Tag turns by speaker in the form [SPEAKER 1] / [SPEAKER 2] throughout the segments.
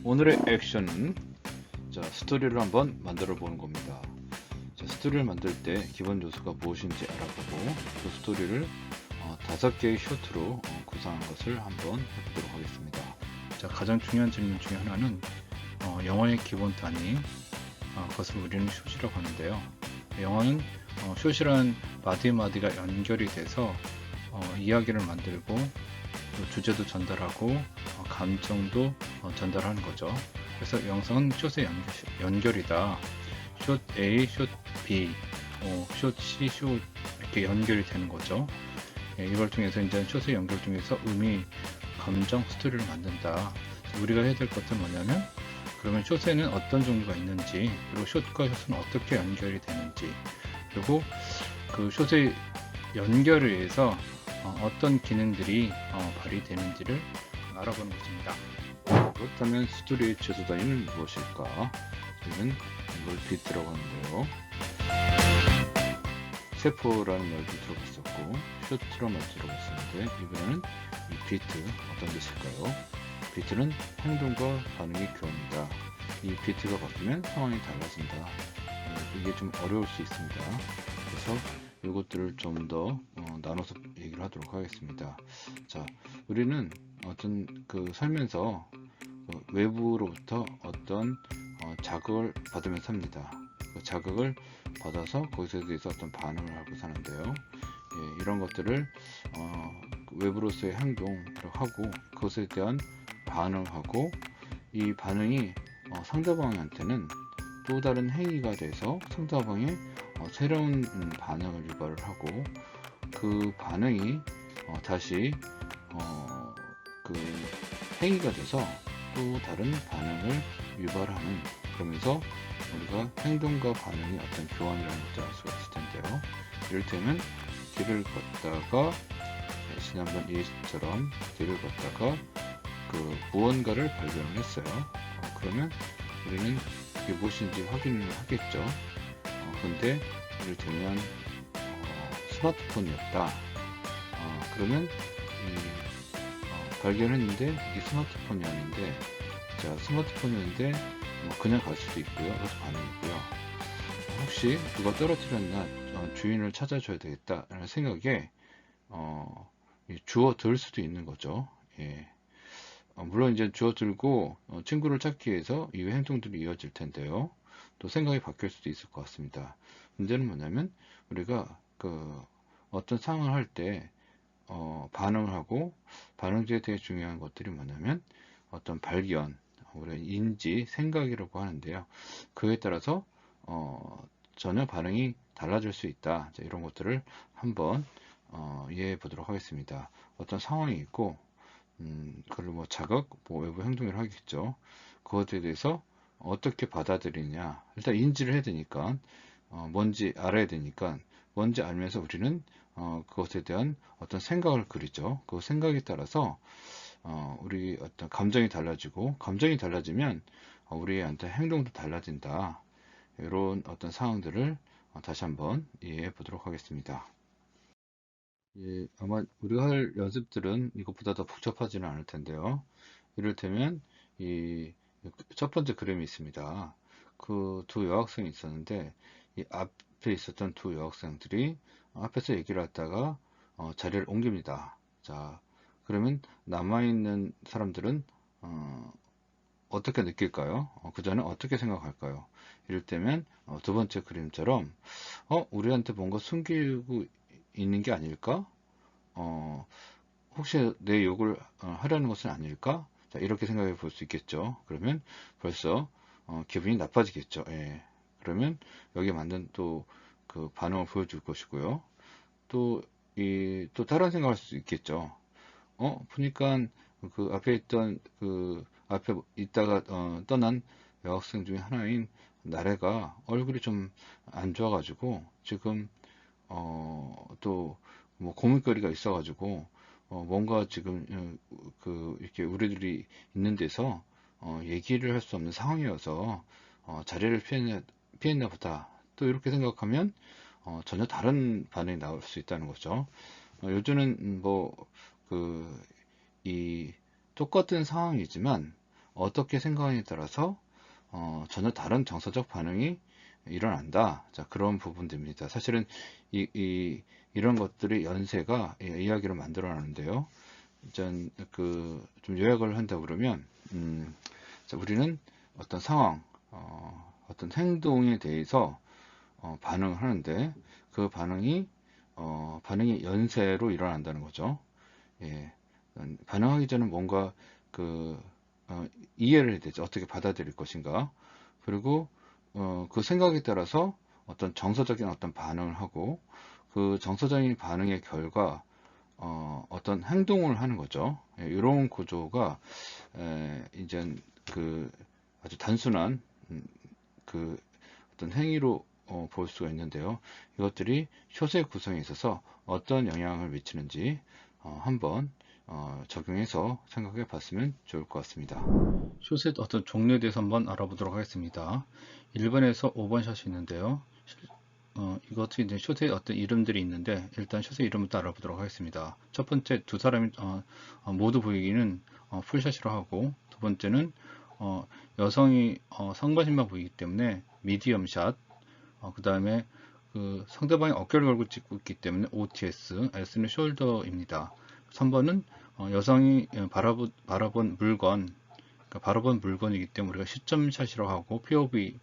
[SPEAKER 1] 오늘의 액션은 스토리를 한번 만들어 보는 겁니다. 스토리를 만들 때 기본 요소가 무엇인지 알아보고 그 스토리를 5개의 쇼트로 구성한 것을 한번 해보도록 하겠습니다. 가장 중요한 질문 중에 하나는 영화의 기본 단위, 그것을 우리는 숏이라고 하는데요. 영화는 숏이라는 마디마디가 연결이 돼서 이야기를 만들고 주제도 전달하고 감정도 전달하는 거죠. 그래서 영상은 숏의 연결이다. 숏 A, 숏 B, 숏 C, 숏 이렇게 연결이 되는 거죠. 이걸 통해서 이제 숏의 연결 중에서 의미, 감정, 스토리를 만든다. 우리가 해야 될 것은 뭐냐면 그러면 숏에는 어떤 종류가 있는지, 그리고 숏과 숏은 어떻게 연결이 되는지, 그리고 그 숏의 연결을 위해서 어떤 기능들이 발휘되는지를 알아보는 것입니다. 그렇다면 스토리의 최소 단위는 무엇일까? 저는 이걸 비트라고 하는데요. 세포라는 말도 들어봤었고 숏트라는 말도 들어봤었는데 이번에는 이 비트 어떤 게 있을까요? 비트는 행동과 반응의 교환이다. 이 비트가 바뀌면 상황이 달라진다. 이게 좀 어려울 수 있습니다. 그래서 이것들을 좀 더 나눠서 얘기를 하도록 하겠습니다. 자, 우리는 어떤 살면서 외부로부터 어떤 자극을 받으면서 삽니다. 그 자극을 받아서 거기서 대해서 어떤 반응을 하고 사는데요. 이런 것들을 외부로서의 행동을 하고 그것에 대한 반응을 하고 이 반응이 상대방한테는 또 다른 행위가 돼서 상대방의 새로운 반응을 유발을 하고 그 반응이 다시 그 행위가 돼서 또 다른 반응을 유발하는, 그러면서 우리가 행동과 반응이 어떤 교환이라는 것을 알 수가 있을 텐데요. 이를테면 길을 걷다가 지난번 예시처럼 길을 걷다가 무언가를 발견을 했어요. 그러면 우리는 그게 무엇인지 확인을 하겠죠. 근데 이를테면 스마트폰이었다. 그러면 발견했는데 이게 스마트폰이 아닌데, 스마트폰이었는데 그냥 갈 수도 있고요. 그것도 반응이고요. 혹시 누가 떨어뜨렸나 주인을 찾아줘야 되겠다 라는 생각에 주워들 수도 있는 거죠. 물론 이제 주워들고 친구를 찾기 위해서 이 행동들이 이어질 텐데요. 또 생각이 바뀔 수도 있을 것 같습니다. 문제는 뭐냐면 우리가 어떤 상황을 할 때 반응을 하고, 반응 중에 되게 중요한 것들이 뭐냐면 어떤 발견, 우리가 인지, 생각이라고 하는데요. 그에 따라서 전혀 반응이 달라질 수 있다. 이런 것들을 한번 이해해 보도록 하겠습니다. 어떤 상황이 있고 그걸 자각, 외부 행동을 하겠죠. 그것에 대해서 어떻게 받아들이냐. 일단 인지를 해야 되니까 뭔지 알아야 되니까 뭔지 알면서 우리는 그것에 대한 어떤 생각을 그리죠. 그 생각에 따라서 우리 어떤 감정이 달라지고, 감정이 달라지면 우리의 어떤 행동도 달라진다. 이런 어떤 상황들을 다시 한번 이해해 보도록 하겠습니다. 아마 우리가 할 연습들은 이것보다 더 복잡하지는 않을 텐데요. 이를테면 이 첫 번째 그림이 있습니다. 그 두 여학생이 있었는데 이 앞에 있었던 두 여학생들이 앞에서 얘기를 하다가 자리를 옮깁니다. 자, 그러면 남아있는 사람들은 어떻게 느낄까요? 그 전에 어떻게 생각할까요? 이럴 때면 두 번째 그림처럼 우리한테 뭔가 숨기고 있는 게 아닐까? 어, 혹시 내 욕을 하려는 것은 아닐까? 자, 이렇게 생각해 볼 수 있겠죠. 그러면 벌써 기분이 나빠지겠죠. 예. 그러면 여기에 맞는 또 그 반응을 보여줄 것이고요. 또 다른 생각할 수 있겠죠. 보니까 그 앞에 있던 앞에 있다가 떠난 여학생 중에 하나인 나래가 얼굴이 좀 안 좋아가지고 지금 또 뭐 고민거리가 있어가지고 뭔가 지금 이렇게 우리들이 있는 데서 얘기를 할 수 없는 상황이어서 자리를 피했나 보다. 또 이렇게 생각하면 전혀 다른 반응이 나올 수 있다는 거죠. 요즘은 이 똑같은 상황이지만 어떻게 생각하느냐에 따라서 전혀 다른 정서적 반응이 일어난다. 자, 그런 부분들입니다. 사실은 이런 것들이 연세가 이야기를 만들어 놨는데요. 좀 요약을 한다 그러면, 자, 우리는 어떤 상황, 어떤 행동에 대해서 반응을 하는데, 그 반응이 연세로 일어난다는 거죠. 예, 반응하기 전에 뭔가 그 이해를 해야 되죠. 어떻게 받아들일 것인가. 그리고 그 생각에 따라서 어떤 정서적인 어떤 반응을 하고, 그 정서적인 반응의 결과 어떤 행동을 하는 거죠. 예, 이런 구조가 이제 아주 단순한 그 어떤 행위로 볼 수가 있는데요. 이것들이 숏의 구성에 있어서 어떤 영향을 미치는지 한번 적용해서 생각해 봤으면 좋을 것 같습니다. 숏의 어떤 종류에 대해서 한번 알아보도록 하겠습니다. 1번에서 5번 샷이 있는데요. 이것도 이제 숏의 어떤 이름들이 있는데, 일단 숏의 이름부터 알아보도록 하겠습니다. 첫 번째, 두 사람이 모두 보이기는 풀샷이라고 하고, 두 번째는 여성이 상반신만 보이기 때문에 미디엄 샷, 그 다음에 그 상대방이 어깨를 걸고 찍고 있기 때문에 OTS, S는 숄더입니다. 3번은 여성이 바라본 물건, 그러니까 바라본 물건이기 때문에 우리가 시점샷이라고 하고, POV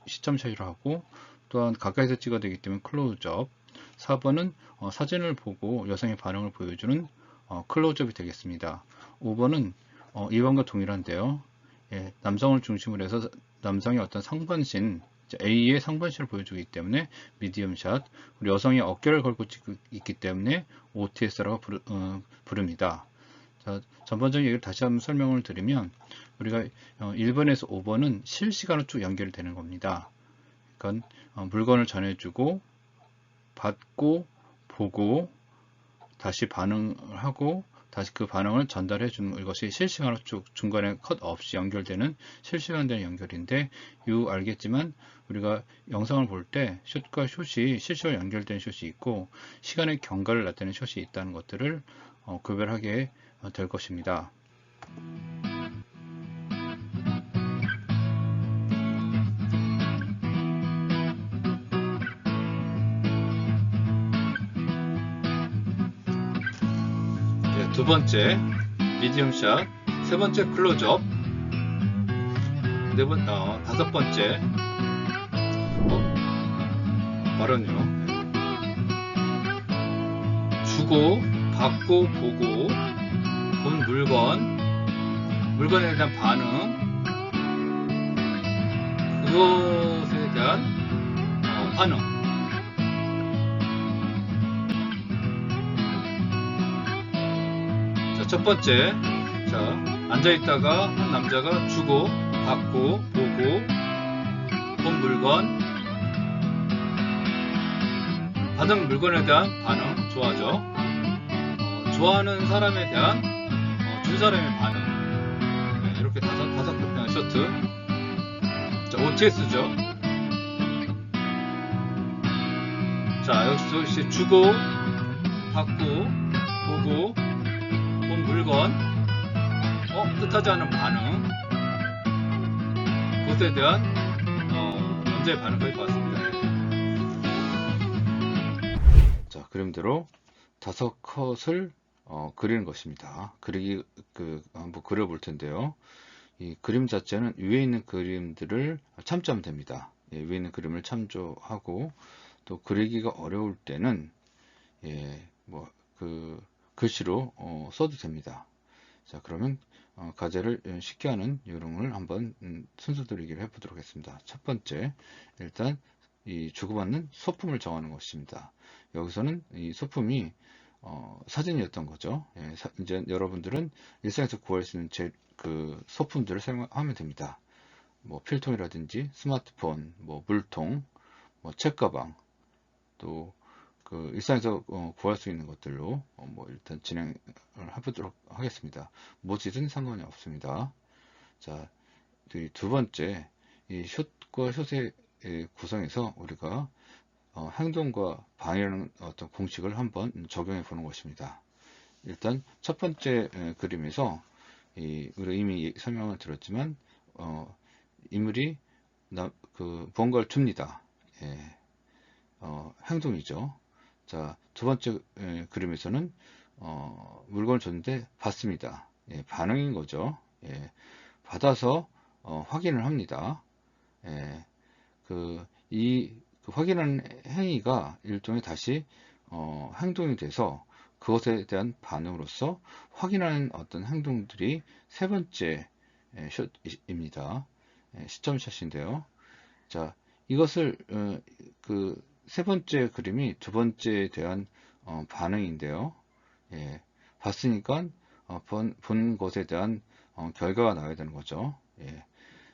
[SPEAKER 1] 시점샷이라고 하고, 또한 가까이서 찍어야 되기 때문에 클로즈업. 4번은 사진을 보고 여성의 반응을 보여주는 클로즈업이 되겠습니다. 5번은 2번과 동일한데요. 예, 남성을 중심으로 해서 남성의 어떤 상반신, A의 상반신을 보여주기 때문에 미디엄 샷, 우리 여성이 어깨를 걸고 찍고 있기 때문에 OTS라고 부릅니다. 자, 전반적인 얘기를 다시 한번 설명을 드리면, 우리가 1번에서 5번은 실시간으로 쭉 연결이 되는 겁니다. 그러니까 물건을 전해주고 받고 보고 다시 반응을 하고 다시 그 반응을 전달해 주는 이것이 실시간으로 쭉 중간에 컷 없이 연결되는 실시간된 연결인데, 알겠지만 우리가 영상을 볼 때 숏과 숏이 실시간 연결된 숏이 있고 시간의 경과를 나타내는 숏이 있다는 것들을 구별하게 될 것입니다. 두 번째 미디엄 샷, 세 번째 클로즈업, 다섯 번째 말은요, 주고 받고 보고 본 물건에 대한 반응, 그것에 대한 반응. 자, 첫 번째, 자, 앉아있다가 한 남자가 주고 받고 보고 본 물건, 받은 물건에 대한 반응, 좋아하죠. 좋아하는 사람에 대한 두 사람의 반응. 네, 이렇게 다섯 쇼트. 자, OTS죠. 자, 역시 주고 받고 보고 본 물건, 뜻하지 않은 반응, 그것에 대한 남자의 반응까지 봤습니다. 자, 그림대로 다섯 컷을 그리는 것입니다. 한번 그려볼 텐데요. 이 그림 자체는 위에 있는 그림들을 참조하면 됩니다. 예, 위에 있는 그림을 참조하고, 또 그리기가 어려울 때는 글씨로 써도 됩니다. 자, 그러면 과제를 쉽게 하는 요령을 한번 순서들이기를 해보도록 하겠습니다. 첫 번째, 일단 이 주고받는 소품을 정하는 것입니다. 여기서는 이 소품이 사진이었던 거죠. 예, 이제 여러분들은 일상에서 구할 수 있는 그 소품들을 사용하면 됩니다. 뭐 필통이라든지 스마트폰, 뭐 물통, 뭐 책가방, 또 그 일상에서 구할 수 있는 것들로 일단 진행을 해보도록 하겠습니다. 뭐지든 상관이 없습니다. 자, 두 번째, 이 숏과 숏의 구성에서 우리가 행동과 방해라는 어떤 공식을 한번 적용해 보는 것입니다. 일단 첫 번째 그림에서 우리가 이미 설명을 드렸지만 인물이 무언가를 줍니다. 예, 행동이죠. 자, 두 번째 그림에서는 물건을 줬는데 받습니다. 예, 반응인 거죠. 예, 받아서 확인을 합니다. 예, 그 확인하는 행위가 일종의 다시 행동이 돼서 그것에 대한 반응으로서 확인하는 어떤 행동들이 세 번째 샷입니다. 시점샷인데요. 자, 이것을 그 세 번째 그림이 두 번째에 대한 반응인데요. 예, 봤으니까 본 것에 대한 결과가 나와야 되는 거죠. 예,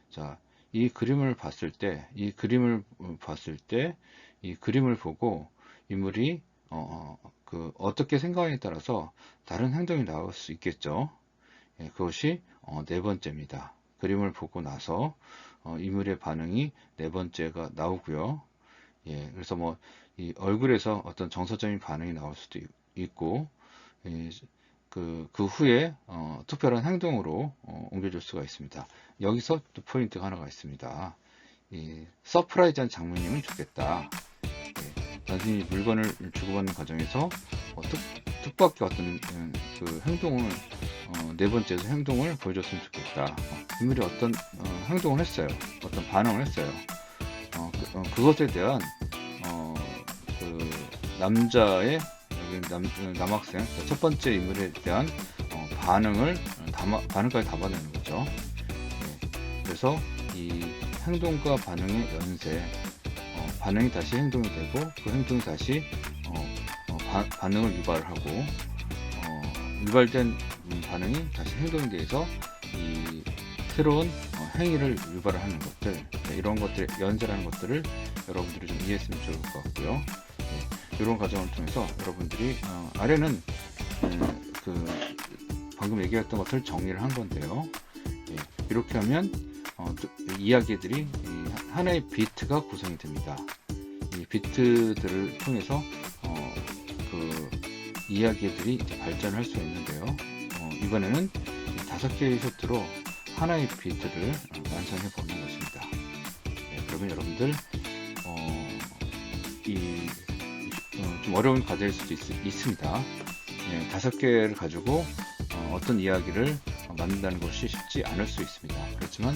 [SPEAKER 1] 자, 이 그림을 봤을 때, 이 그림을 보고 인물이 어떻게 생각하냐에 따라서 다른 행동이 나올 수 있겠죠. 예, 그것이 네 번째입니다. 그림을 보고 나서 인물의 반응이 네 번째가 나오고요. 예, 그래서 뭐 이 얼굴에서 어떤 정서적인 반응이 나올 수도 있고, 예, 그 후에 특별한 행동으로 옮겨줄 수가 있습니다. 여기서 또 포인트가 하나가 있습니다. 이 서프라이즈한 장모님은 좋겠다. 예, 단순히 물건을 주고받는 과정에서 뜻밖의 어떤 그 행동을 네 번째에서 행동을 보여줬으면 좋겠다. 인물이 어떤 행동을 했어요. 어떤 반응을 했어요. 그것에 대한 그 남자의 남학생 첫 번째 인물에 대한 반응까지 담아내는 거죠. 예, 그래서 이 행동과 반응의 연쇄, 반응이 다시 행동이 되고 그 행동이 다시 반응을 유발하고 유발된 반응이 다시 행동에 대해서 이 새로운 행위를 유발을 하는 것들, 이런 것들 연쇄라는 것들을 여러분들이 좀 이해했으면 좋을 것 같고요. 이런 과정을 통해서 여러분들이 아래는 그 방금 얘기했던 것을 정리를 한 건데요. 예, 이렇게 하면 이야기들이 하나의 비트가 구성이 됩니다. 이 비트들을 통해서 그 이야기들이 이제 발전할 수 있는데요. 이번에는 5개의 셔트로 하나의 비트를 완성해 보는 것입니다. 예, 그러면 여러분들 좀 어려운 과제일 수도 있습니다. 예, 5개를 가지고 어떤 이야기를 만든다는 것이 쉽지 않을 수 있습니다. 그렇지만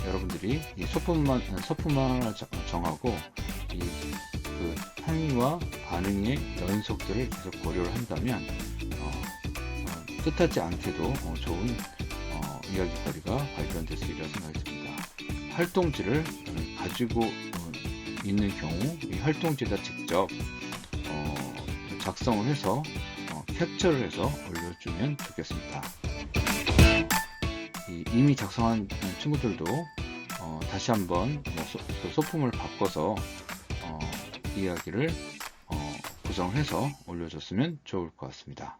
[SPEAKER 1] 여러분들이 이 소품만 하나 정하고 그 행위와 반응의 연속들을 계속 고려를 한다면 뜻하지 않게도 좋은 이야기거리가 발견될 수 있리라 생각이 듭니다. 활동지를 가지고 있는 경우 이 활동지에다 직접 작성을 해서 캡처를 해서 올려주면 좋겠습니다. 이미 작성한 친구들도 다시 한번 그 소품을 바꿔서 이야기를 구성해서 올려줬으면 좋을 것 같습니다.